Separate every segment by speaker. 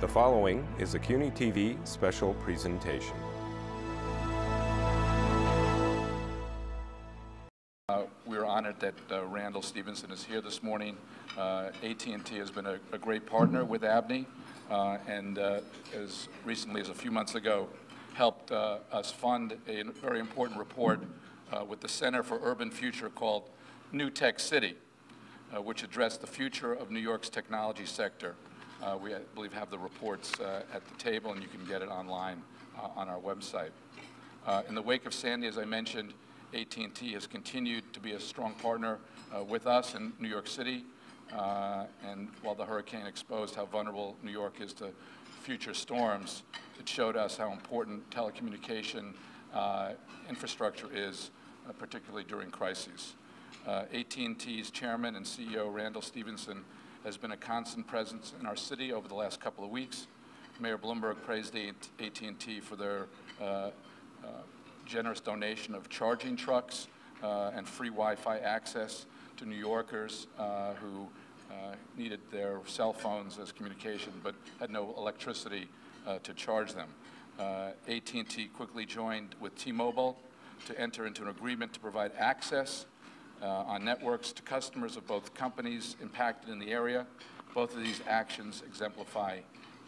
Speaker 1: The following is a CUNY TV special presentation.
Speaker 2: We're honored that Randall Stephenson is here this morning. AT&T has been a great partner with ABNY and as recently as a few months ago helped us fund a very important report with the Center for Urban Future called New Tech City, which addressed the future of New York's technology sector. We, I believe, have the reports at the table, and you can get it online on our website. In the wake of Sandy, as I mentioned, AT&T has continued to be a strong partner with us in New York City, and while the hurricane exposed how vulnerable New York is to future storms, it showed us how important telecommunication infrastructure is, particularly during crises. AT&T's chairman and CEO, Randall Stephenson, has been a constant presence in our city over the last couple of weeks. Mayor Bloomberg praised AT&T for their generous donation of charging trucks and free Wi-Fi access to New Yorkers who needed their cell phones as communication but had no electricity to charge them. AT&T quickly joined with T-Mobile to enter into an agreement to provide access on networks to customers of both companies impacted in the area. Both of these actions exemplify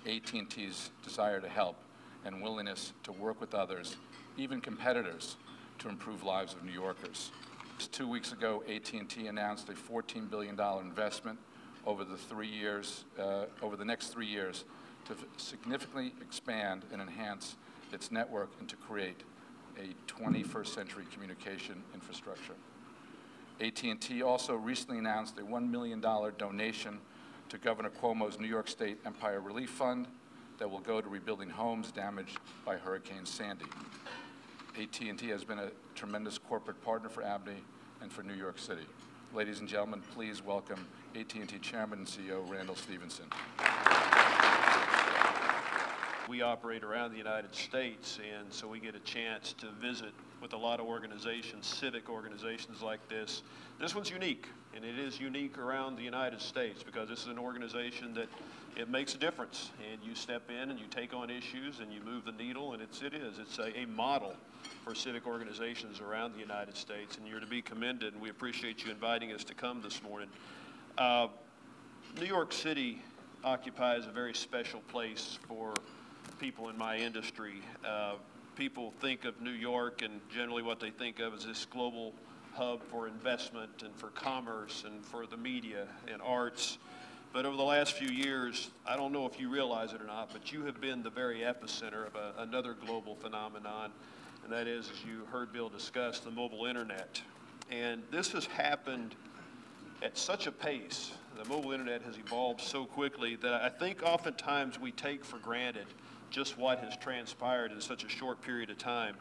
Speaker 2: AT&T's desire to help and willingness to work with others, even competitors, to improve lives of New Yorkers. Just 2 weeks ago, AT&T announced a $14 billion investment over the next 3 years to significantly expand and enhance its network and to create a 21st century communication infrastructure. AT&T also recently announced a $1 million donation to Governor Cuomo's New York State Empire Relief Fund that will go to rebuilding homes damaged by Hurricane Sandy. AT&T has been a tremendous corporate partner for ABNY and for New York City. Ladies and gentlemen, please welcome AT&T Chairman and CEO Randall Stephenson.
Speaker 3: We operate around the United States, and so we get a chance to visit with a lot of organizations, civic organizations like this. This one's unique, and it is unique around the United States because this is an organization that it makes a difference, and you step in and you take on issues and you move the needle, and it's a model for civic organizations around the United States, and you're to be commended, and we appreciate you inviting us to come this morning. New York City occupies a very special place for people in my industry. People think of New York, and generally what they think of is this global hub for investment and for commerce and for the media and arts. But over the last few years, I don't know if you realize it or not, but you have been the very epicenter of another global phenomenon, and that is, as you heard Bill discuss, the mobile internet. And this has happened at such a pace. The mobile internet has evolved so quickly that I think oftentimes we take for granted just what has transpired in such a short period of time.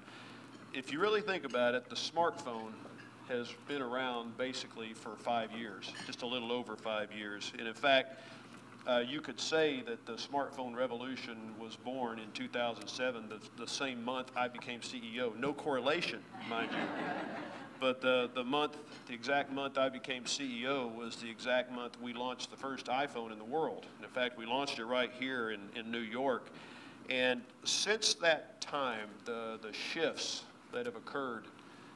Speaker 3: If you really think about it, the smartphone has been around basically for 5 years, just a little over 5 years. And in fact, you could say that the smartphone revolution was born in 2007, the same month I became CEO. No correlation, mind you. But the exact month I became CEO was the exact month we launched the first iPhone in the world. And in fact, we launched it right here in New York. And since that time, the shifts that have occurred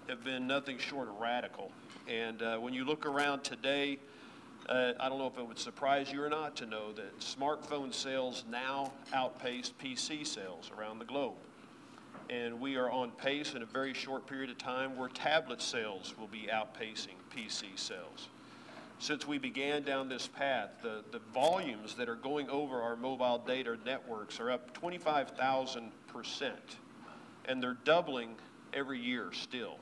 Speaker 3: have been nothing short of radical. And when you look around today, I don't know if it would surprise you or not to know that smartphone sales now outpace PC sales around the globe. And we are on pace in a very short period of time where tablet sales will be outpacing PC sales. Since we began down this path, the volumes that are going over our mobile data networks are up 25,000%, and they're doubling every year still.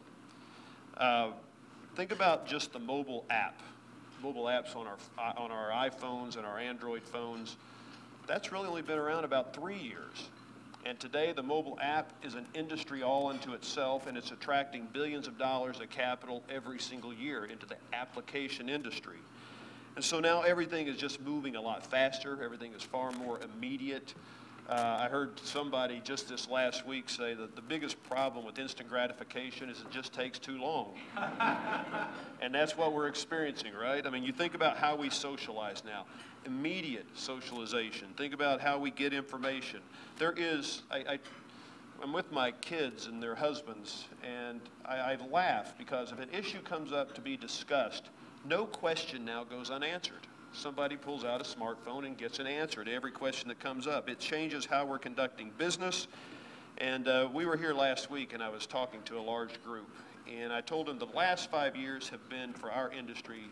Speaker 3: Think about just the mobile apps on our iPhones and our Android phones. That's really only been around about 3 years. And today, the mobile app is an industry all unto itself, and it's attracting billions of dollars of capital every single year into the application industry. And so now everything is just moving a lot faster. Everything is far more immediate. I heard somebody just this last week say that the biggest problem with instant gratification is it just takes too long. And that's what we're experiencing, right? I mean, you think about how we socialize now. Immediate socialization. Think about how we get information. There is, I'm with my kids and their husbands, and I laugh because if an issue comes up to be discussed, no question now goes unanswered. Somebody pulls out a smartphone and gets an answer to every question that comes up. It changes how we're conducting business. And we were here last week, and I was talking to a large group, and I told them the last 5 years have been, for our industry,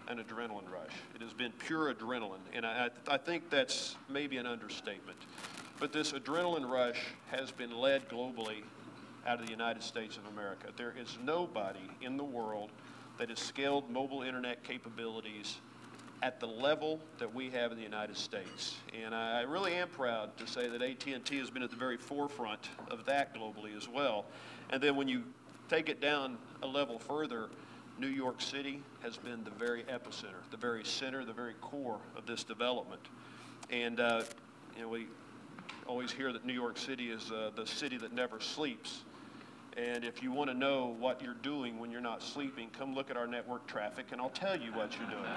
Speaker 3: an adrenaline rush. It has been pure adrenaline, and I think that's maybe an understatement. But this adrenaline rush has been led globally out of the United States of America. There is nobody in the world that has scaled mobile internet capabilities at the level that we have in the United States. And I really am proud to say that AT&T has been at the very forefront of that globally as well. And then when you take it down a level further, New York City has been the very epicenter, the very center, the very core of this development. And you know, we always hear that New York City is the city that never sleeps. And if you want to know what you're doing when you're not sleeping, come look at our network traffic and I'll tell you what you're doing.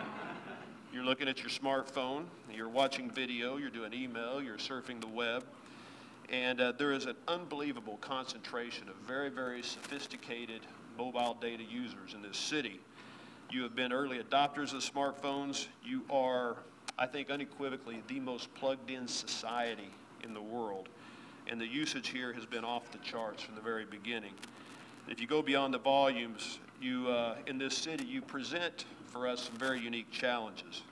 Speaker 3: You're looking at your smartphone, you're watching video, you're doing email, you're surfing the web. And there is an unbelievable concentration of very, very sophisticated mobile data users in this city. You have been early adopters of smartphones. You are, I think, unequivocally the most plugged-in society in the world. And the usage here has been off the charts from the very beginning. If you go beyond the volumes, you, in this city, you present for us some very unique challenges.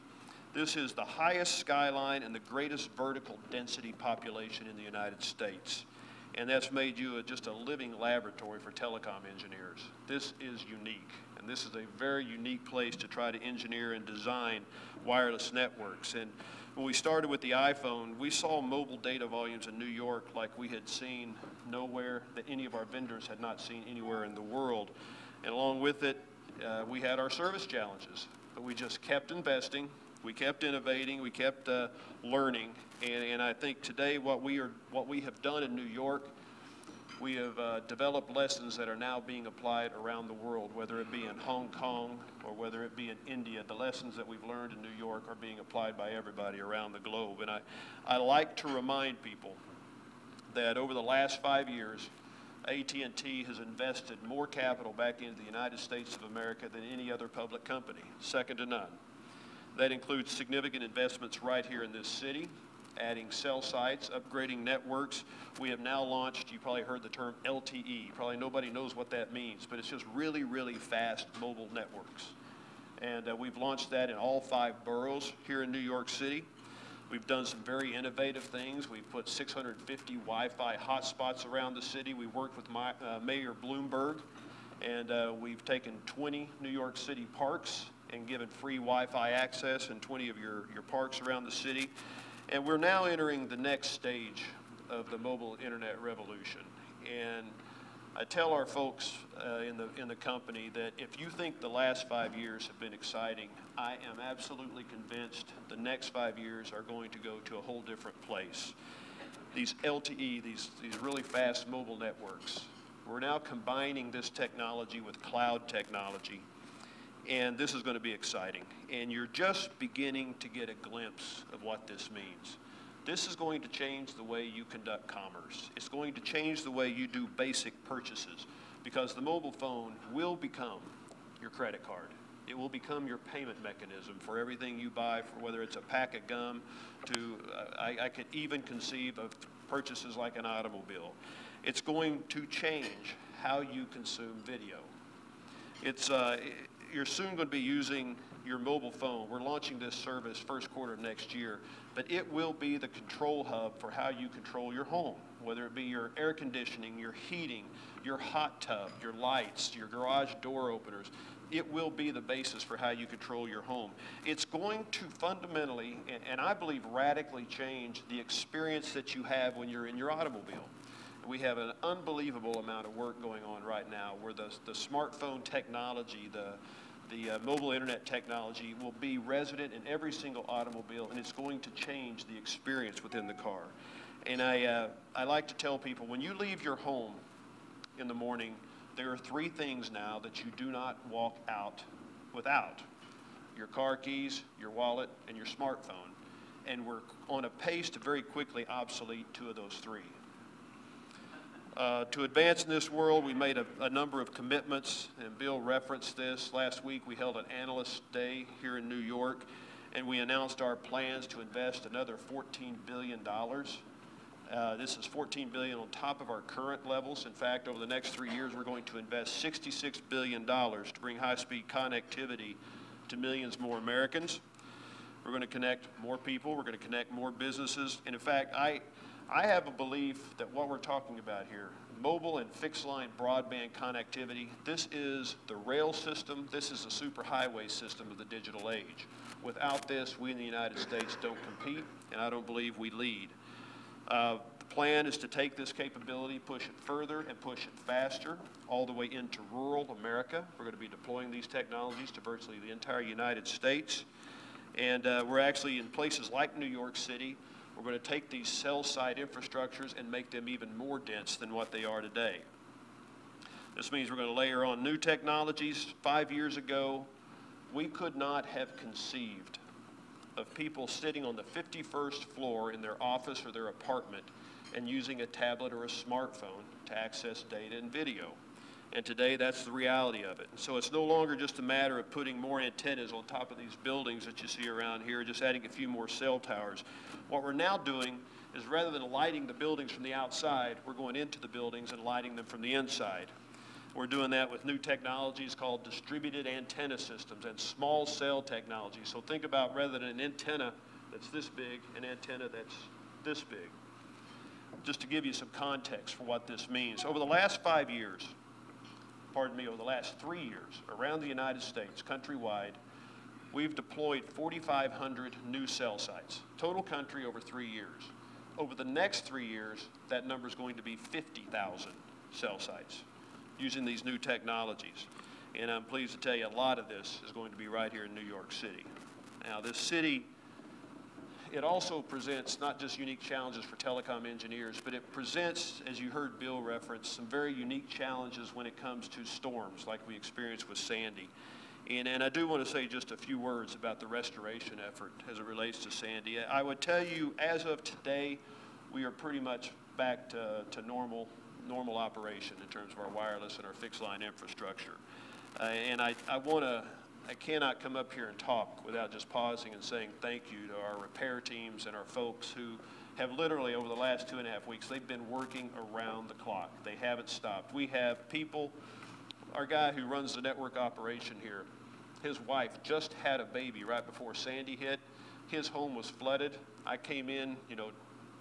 Speaker 3: This is the highest skyline and the greatest vertical density population in the United States. And that's made you just a living laboratory for telecom engineers. This is unique, and this is a very unique place to try to engineer and design wireless networks. And when we started with the iPhone, we saw mobile data volumes in New York like we had seen nowhere, that any of our vendors had not seen anywhere in the world. And along with it, we had our service challenges, but we just kept investing, we kept innovating, we kept learning, and I think today what we have done in New York, we have developed lessons that are now being applied around the world, whether it be in Hong Kong or whether it be in India. The lessons that we've learned in New York are being applied by everybody around the globe. And I like to remind people that over the last 5 years, AT&T has invested more capital back into the United States of America than any other public company, second to none. That includes significant investments right here in this city, adding cell sites, upgrading networks. We have now launched, you probably heard the term LTE. Probably nobody knows what that means, but it's just really, really fast mobile networks. And we've launched that in all 5 boroughs here in New York City. We've done some very innovative things. We've put 650 Wi-Fi hotspots around the city. We worked with Mayor Bloomberg, and we've taken 20 New York City parks and given free Wi-Fi access in 20 of your parks around the city. And we're now entering the next stage of the mobile internet revolution. And I tell our folks in the company that if you think the last 5 years have been exciting, I am absolutely convinced the next 5 years are going to go to a whole different place. These LTE, these really fast mobile networks, we're now combining this technology with cloud technology, and this is going to be exciting. And you're just beginning to get a glimpse of what this means. This is going to change the way you conduct commerce. It's going to change the way you do basic purchases, because the mobile phone will become your credit card. It will become your payment mechanism for everything you buy, for whether it's a pack of gum to, I could even conceive of purchases like an automobile. It's going to change how you consume video. You're soon going to be using your mobile phone. We're launching this service first quarter of next year, but it will be the control hub for how you control your home, whether it be your air conditioning, your heating, your hot tub, your lights, your garage door openers. It will be the basis for how you control your home. It's going to fundamentally, and I believe radically, change the experience that you have when you're in your automobile. We have an unbelievable amount of work going on right now where the smartphone technology, the mobile internet technology will be resident in every single automobile, and it's going to change the experience within the car. And I like to tell people, when you leave your home in the morning, there are 3 things now that you do not walk out without: your car keys, your wallet, and your smartphone. And we're on a pace to very quickly obsolete 2 of those 3. To advance in this world, we made a number of commitments, and Bill referenced this. Last week we held an Analyst Day here in New York, and we announced our plans to invest another $14 billion. This is $14 billion on top of our current levels. In fact, over the next 3 years, we're going to invest $66 billion to bring high-speed connectivity to millions more Americans. We're going to connect more people. We're going to connect more businesses. And in fact, I have a belief that what we're talking about here, mobile and fixed line broadband connectivity, this is the rail system. This is the superhighway system of the digital age. Without this, we in the United States don't compete, and I don't believe we lead. The plan is to take this capability, push it further and push it faster, all the way into rural America. We're going to be deploying these technologies to virtually the entire United States. And we're actually in places like New York City. We're going to take these cell site infrastructures and make them even more dense than what they are today. This means we're going to layer on new technologies. 5 years ago, we could not have conceived of people sitting on the 51st floor in their office or their apartment and using a tablet or a smartphone to access data and video. And today, that's the reality of it. So it's no longer just a matter of putting more antennas on top of these buildings that you see around here, just adding a few more cell towers. What we're now doing is, rather than lighting the buildings from the outside, we're going into the buildings and lighting them from the inside. We're doing that with new technologies called distributed antenna systems and small cell technology. So think about, rather than an antenna that's this big, an antenna that's this big. Just to give you some context for what this means. Over the last 5 years, over the last 3 years, around the United States, countrywide, we've deployed 4,500 new cell sites. Total country over 3 years. Over the next 3 years, that number is going to be 50,000 cell sites using these new technologies. And I'm pleased to tell you a lot of this is going to be right here in New York City. Now, this city, it also presents not just unique challenges for telecom engineers, but it presents, as you heard Bill reference, some very unique challenges when it comes to storms like we experienced with Sandy. And I do want to say just a few words about the restoration effort as it relates to Sandy. I would tell you, as of today, we are pretty much back to normal operation in terms of our wireless and our fixed line infrastructure. And I cannot come up here and talk without just pausing and saying thank you to our repair teams and our folks who have literally, over the last 2.5 weeks, they've been working around the clock. They haven't stopped. We have people, our guy who runs the network operation here, his wife just had a baby right before Sandy hit. His home was flooded. I came in,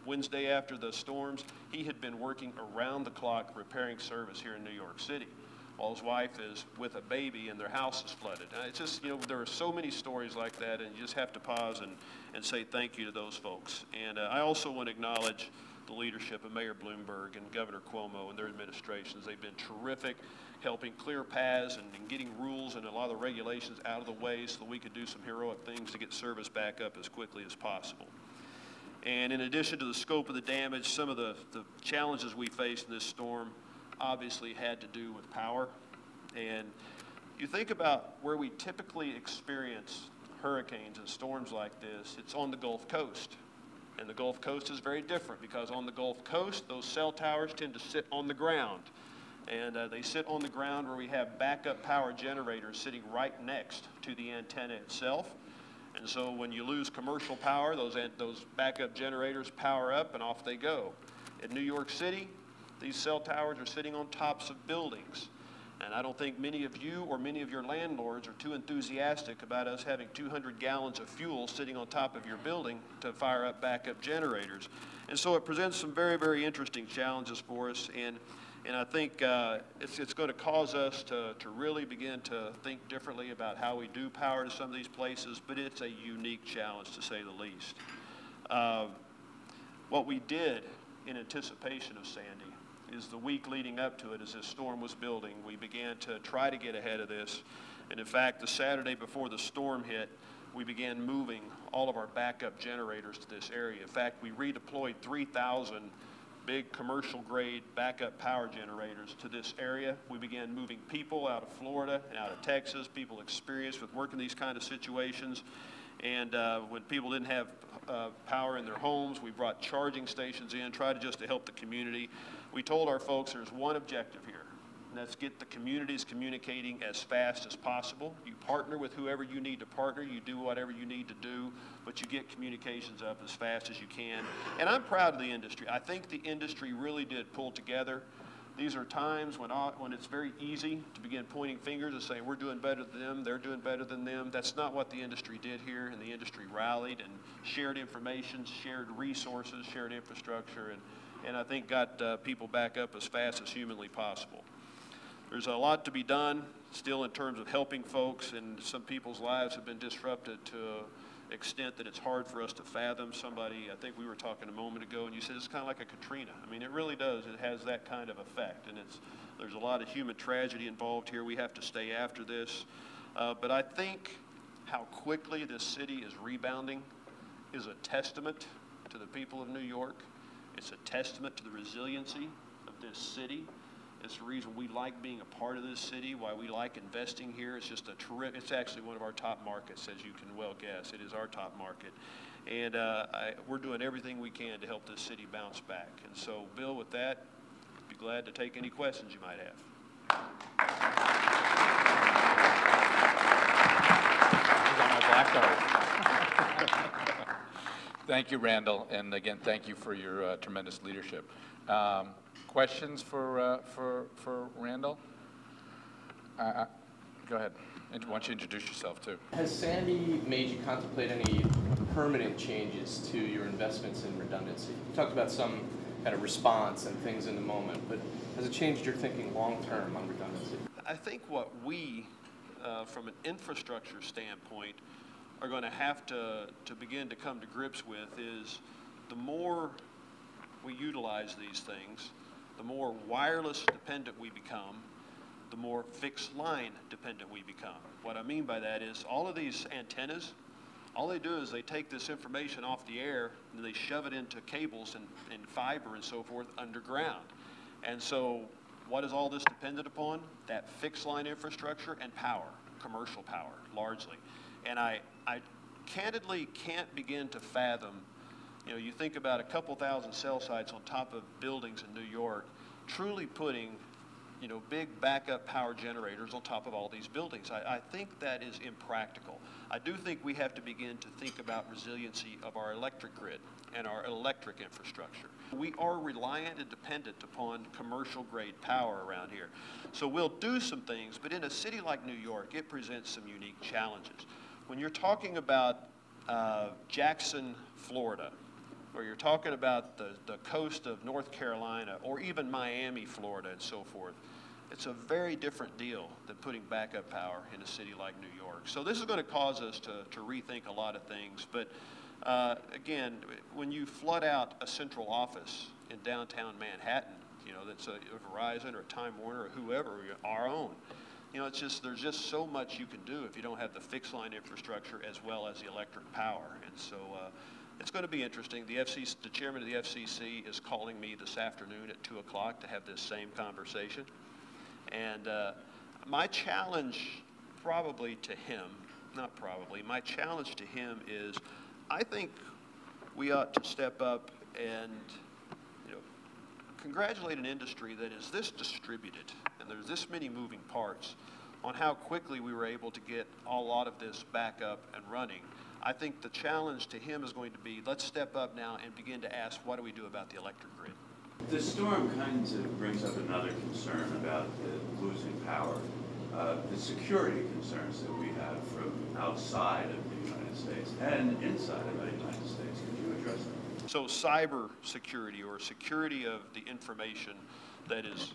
Speaker 3: Wednesday after the storms. He had been working around the clock repairing service here in New York City, while his wife is with a baby and their house is flooded. It's just, there are so many stories like that, and you just have to pause and say thank you to those folks. And I also want to acknowledge the leadership of Mayor Bloomberg and Governor Cuomo and their administrations. They've been terrific, helping clear paths and getting rules and a lot of the regulations out of the way so that we could do some heroic things to get service back up as quickly as possible. And in addition to the scope of the damage, some of the challenges we faced in this storm obviously had to do with power. And you think about where we typically experience hurricanes and storms like this, it's on the Gulf Coast. And the Gulf Coast is very different because on the Gulf Coast, those cell towers tend to sit on the ground. And they sit on the ground where we have backup power generators sitting right next to the antenna itself. And so when you lose commercial power, those backup generators power up and off they go. In New York City, these cell towers are sitting on tops of buildings. And I don't think many of you or many of your landlords are too enthusiastic about us having 200 gallons of fuel sitting on top of your building to fire up backup generators. And so it presents some very, very interesting challenges for us. And I think it's going to cause us to really begin to think differently about how we do power to some of these places, but it's a unique challenge to say the least. What we did in anticipation of Sandy is the week leading up to it, as this storm was building, we began to try to get ahead of this. And in fact, the Saturday before the storm hit, we began moving all of our backup generators to this area. In fact, we redeployed 3,000 big commercial grade backup power generators to this area. We began moving people out of Florida and out of Texas, people experienced with working these kind of situations. And when people didn't have power in their homes, we brought charging stations in, tried just to help the community. We told our folks there's one objective here, and that's get the communities communicating as fast as possible. You partner with whoever you need to partner, you do whatever you need to do, but you get communications up as fast as you can. And I'm proud of the industry. I think the industry really did pull together. These are times when it's very easy to begin pointing fingers and saying we're doing better than them, they're doing better than them. That's not what the industry did here, and the industry rallied and shared information, shared resources, shared infrastructure, and I think got people back up as fast as humanly possible. There's a lot to be done still in terms of helping folks, and some people's lives have been disrupted to an extent that it's hard for us to fathom. Somebody, I think we were talking a moment ago, and you said it's kind of like a Katrina. I mean, it really does. It has that kind of effect, and there's a lot of human tragedy involved here. We have to stay after this. But I think how quickly this city is rebounding is a testament to the people of New York. It's a testament to the resiliency of this city. It's the reason we like being a part of this city, why we like investing here. It's just it's actually one of our top markets, as you can well guess. It is our top market. And we're doing everything we can to help this city bounce back. And so, Bill, with that, I'd be glad to take any questions you might have.
Speaker 4: I got my black card. Thank you, Randall. And again, thank you for your tremendous leadership. Questions for Randall? Go ahead. Why don't you introduce yourself, too?
Speaker 5: Has Sandy made you contemplate any permanent changes to your investments in redundancy? You talked about some kind of response and things in the moment, but has it changed your thinking long-term on redundancy?
Speaker 3: I think what we, from an infrastructure standpoint, are going to have to begin to come to grips with is the more we utilize these things, the more wireless dependent we become, the more fixed line dependent we become. What I mean by that is all of these antennas, all they do is they take this information off the air and they shove it into cables and fiber and so forth underground. And so what is all this dependent upon? That fixed line infrastructure and power, commercial power, largely. And I candidly can't begin to fathom. You know, you think about a couple thousand cell sites on top of buildings in New York, truly putting, you know, big backup power generators on top of all these buildings. I think that is impractical. I do think we have to begin to think about resiliency of our electric grid and our electric infrastructure. We are reliant and dependent upon commercial grade power around here. So we'll do some things, but in a city like New York, it presents some unique challenges. When you're talking about Jackson, Florida, or you're talking about the coast of North Carolina, or even Miami, Florida, and so forth, it's a very different deal than putting backup power in a city like New York. So this is going to cause us to rethink a lot of things. But again, when you flood out a central office in downtown Manhattan, you know, that's a Verizon or a Time Warner or whoever, our own, you know, it's just, there's just so much you can do if you don't have the fixed line infrastructure as well as the electric power. And so it's going to be interesting. The chairman of the FCC is calling me this afternoon at 2 o'clock to have this same conversation. And my challenge probably to him, not probably, my challenge to him is I think we ought to step up and, you know, congratulate an industry that is this distributed and there's this many moving parts on how quickly we were able to get a lot of this back up and running. I think the challenge to him is going to be, let's step up now and begin to ask, what do we do about the electric grid?
Speaker 6: The storm kind of brings up another concern about the losing power, the security concerns that we have from outside of the United States and inside of the United States. Could you address that?
Speaker 3: So cyber security, or security of the information that is,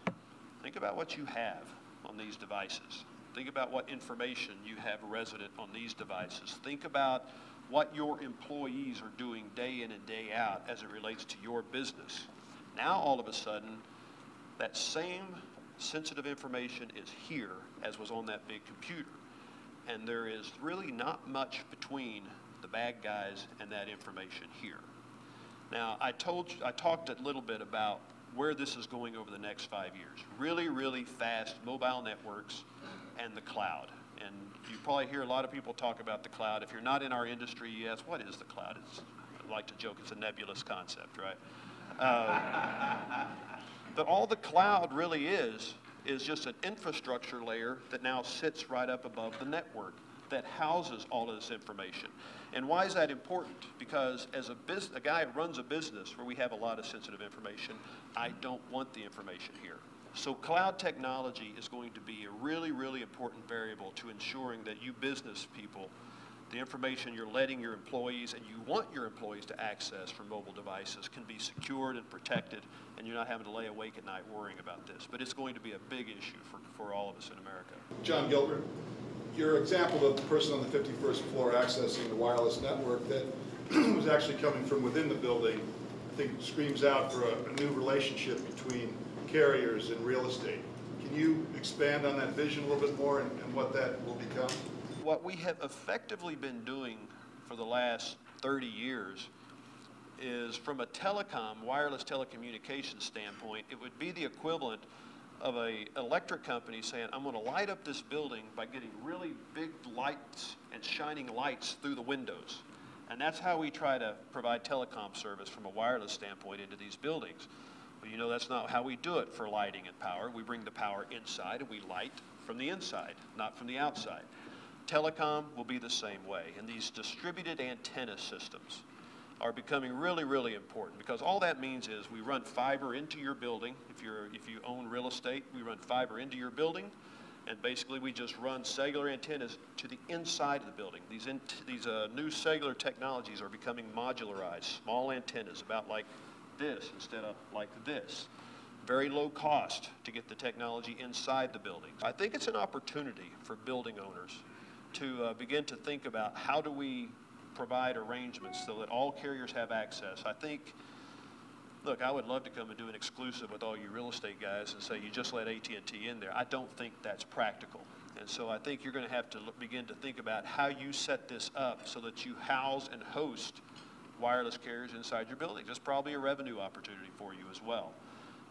Speaker 3: think about what you have on these devices. Think about what information you have resident on these devices. Think about what your employees are doing day in and day out as it relates to your business. Now, all of a sudden, that same sensitive information is here as was on that big computer. And there is really not much between the bad guys and that information here. Now, I talked a little bit about where this is going over the next 5 years. Really, really fast mobile networks and the cloud. And you probably hear a lot of people talk about the cloud. If you're not in our industry, you ask, what is the cloud? I like to joke, it's a nebulous concept, right? But all the cloud really is just an infrastructure layer that now sits right up above the network that houses all of this information. And why is that important? Because as a guy who runs a business where we have a lot of sensitive information, I don't want the information here. So cloud technology is going to be a really, really important variable to ensuring that you business people, the information you're letting your employees and you want your employees to access from mobile devices can be secured and protected, and you're not having to lay awake at night worrying about this. But it's going to be a big issue for all of us in America.
Speaker 7: John Gilbert, your example of the person on the 51st floor accessing the wireless network that was actually coming from within the building, I think screams out for a new relationship between carriers and real estate. Can you expand on that vision a little bit more and what that will become?
Speaker 3: What we have effectively been doing for the last 30 years is, from a wireless telecommunications standpoint, it would be the equivalent of an electric company saying, I'm going to light up this building by getting really big lights and shining lights through the windows. And that's how we try to provide telecom service from a wireless standpoint into these buildings. But you know, that's not how we do it for lighting and power. We bring the power inside and we light from the inside, not from the outside. Telecom will be the same way, and these distributed antenna systems are becoming really, really important, because all that means is we run fiber into your building. If you own real estate, we run fiber into your building, and basically we just run cellular antennas to the inside of the building. These new cellular technologies are becoming modularized, small antennas about like this instead of like this. Very low cost to get the technology inside the building. I think it's an opportunity for building owners to begin to think about how do we provide arrangements so that all carriers have access. I think, look, I would love to come and do an exclusive with all you real estate guys and say you just let AT&T in there. I don't think that's practical. And so I think you're going to have to begin to think about how you set this up so that you house and host wireless carriers inside your buildings. It's probably a revenue opportunity for you as well.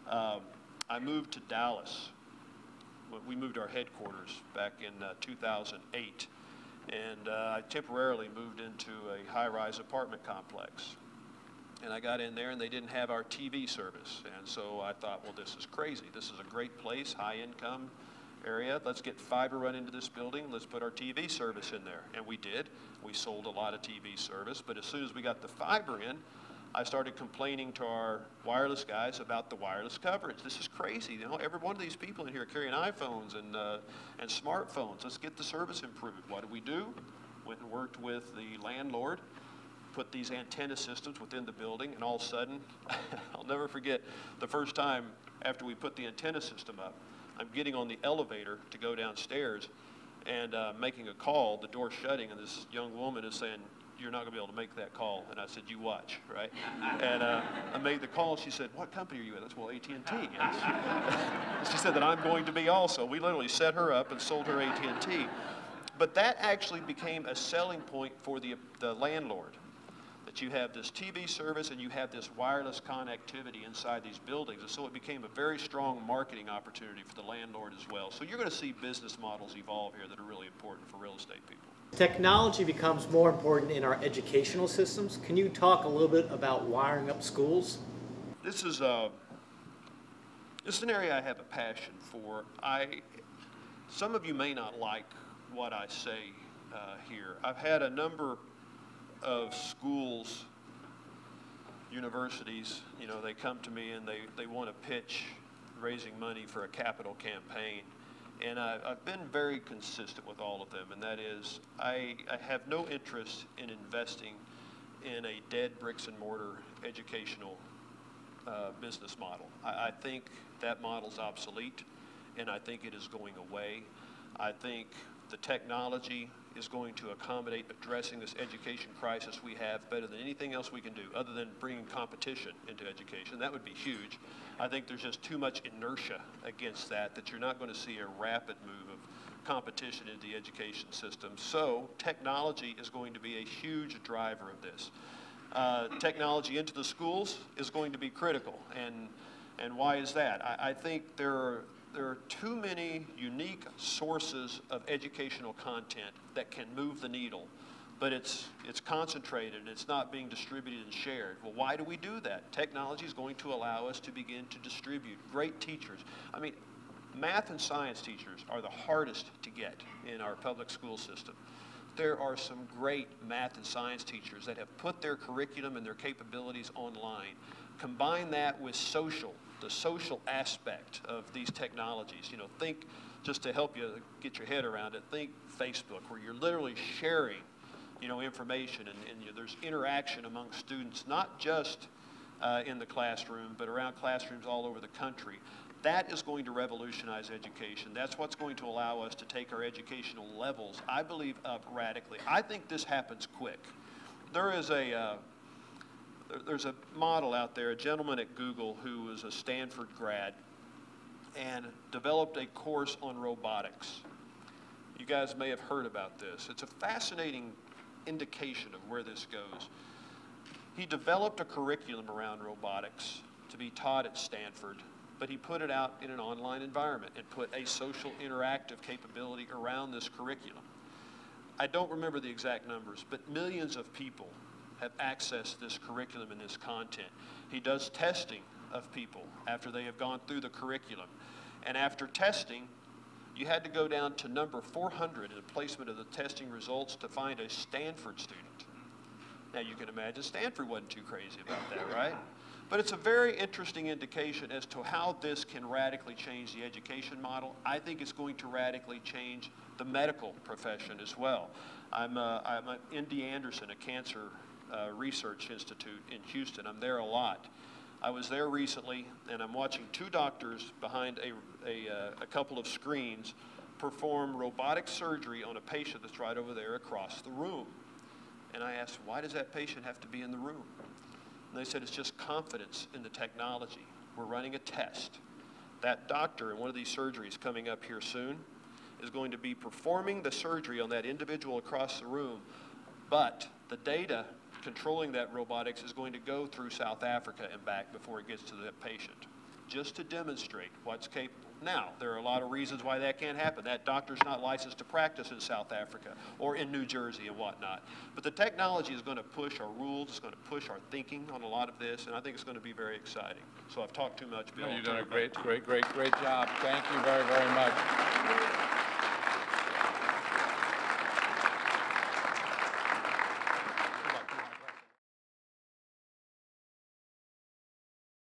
Speaker 3: I moved to Dallas. We moved our headquarters back in 2008, and I temporarily moved into a high-rise apartment complex. And I got in there, and they didn't have our TV service. And so I thought, well, this is crazy. This is a great place, high-income area. Let's get fiber run into this building. Let's put our TV service in there. And we did. We sold a lot of TV service. But as soon as we got the fiber in, I started complaining to our wireless guys about the wireless coverage. This is crazy. You know, every one of these people in here are carrying iPhones and smartphones. Let's get the service improved. What did we do? Went and worked with the landlord, put these antenna systems within the building, and all of a sudden, I'll never forget the first time after we put the antenna system up, I'm getting on the elevator to go downstairs and making a call, the door shutting, and this young woman is saying, you're not going to be able to make that call. And I said, you watch, right? And I made the call. She said, what company are you with? I said, well, AT&T. She said that I'm going to be also. We literally set her up and sold her AT&T. But that actually became a selling point for the landlord, that you have this TV service and you have this wireless connectivity inside these buildings. And so it became a very strong marketing opportunity for the landlord as well. So you're going to see business models evolve here that are really important for real estate people.
Speaker 8: Technology becomes more important in our educational systems. Can you talk a little bit about wiring up schools?
Speaker 3: This is an area I have a passion for. Some of you may not like what I say here. I've had a number of schools, universities, you know, they come to me and they want to pitch raising money for a capital campaign. And I've been very consistent with all of them, and that is I have no interest in investing in a dead bricks and mortar educational business model. I think that model's obsolete, and I think it is going away. I think the technology is going to accommodate addressing this education crisis we have better than anything else we can do, other than bringing competition into education. That would be huge. I think there's just too much inertia against that you're not going to see a rapid move of competition in the education system. So technology is going to be a huge driver of this. Technology into the schools is going to be critical. And why is that? I think there are too many unique sources of educational content that can move the needle, but it's concentrated, it's not being distributed and shared. Well, why do we do that? Technology is going to allow us to begin to distribute great teachers. I mean, math and science teachers are the hardest to get in our public school system. There are some great math and science teachers that have put their curriculum and their capabilities online. Combine that with the social aspect of these technologies. You know, think, just to help you get your head around it, think Facebook, where you're literally sharing, you know, information, and there's interaction among students, not just in the classroom, but around classrooms all over the country. That is going to revolutionize education. That's what's going to allow us to take our educational levels, I believe, up radically. I think this happens quick. There's a model out there, a gentleman at Google who was a Stanford grad and developed a course on robotics. You guys may have heard about this. It's a fascinating indication of where this goes. He developed a curriculum around robotics to be taught at Stanford, but he put it out in an online environment and put a social interactive capability around this curriculum. I don't remember the exact numbers, but millions of people have accessed this curriculum and this content. He does testing of people after they have gone through the curriculum. And after testing, you had to go down to number 400 in the placement of the testing results to find a Stanford student. Now you can imagine Stanford wasn't too crazy about that, right? But it's a very interesting indication as to how this can radically change the education model. I think it's going to radically change the medical profession as well. I'm at MD Anderson, a cancer research institute in Houston. I'm there a lot. I was there recently, and I'm watching two doctors behind a couple of screens perform robotic surgery on a patient that's right over there across the room. And I asked, why does that patient have to be in the room? And they said, it's just confidence in the technology. We're running a test. That doctor in one of these surgeries coming up here soon is going to be performing the surgery on that individual across the room, but the data controlling that robotics is going to go through South Africa and back before it gets to the patient, just to demonstrate what's capable. Now, there are a lot of reasons why that can't happen. That doctor's not licensed to practice in South Africa or in New Jersey and whatnot. But the technology is going to push our rules, it's going to push our thinking on a lot of this, and I think it's going to be very exciting. So I've talked too much, Bill.
Speaker 4: You've done a great job. Thank you very, very much.